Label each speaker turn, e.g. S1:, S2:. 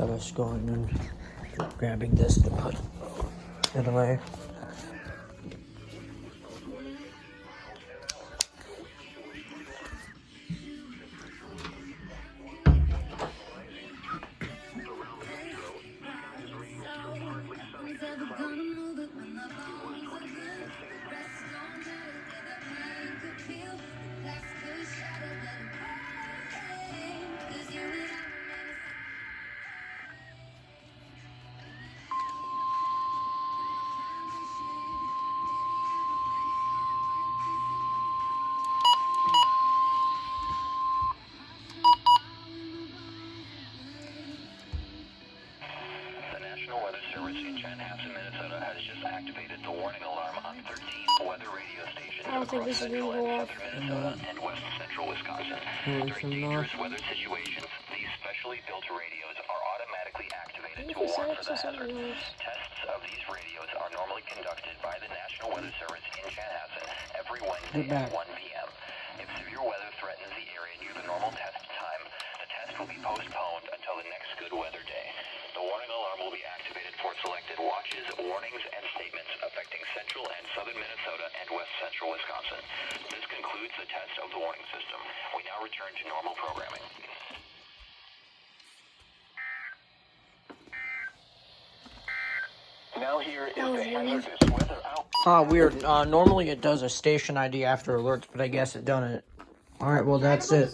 S1: I was going and grabbing this to put it away.
S2: National Weather Service in Chanhassen, Minnesota has just activated the warning alarm on 13 weather radio stations across central and southern Minnesota and west central Wisconsin. During dangerous weather situations, these specially built radios are automatically activated to warn for the hazard. Tests of these radios are normally conducted by the National Weather Service in Chanhassen every Wednesday at 1 p.m. If severe weather threatens the area near the normal test time, the test will be postponed until the next good weather day. The warning alarm will be activated for selected watches, warnings, and statements affecting central and southern Minnesota and west central Wisconsin. This concludes the test of the warning system. We now return to normal programming. Now here is the hazardous weather out.
S1: Weird. Normally it does a station ID after alerts, but I guess it doesn't. Alright, well that's it.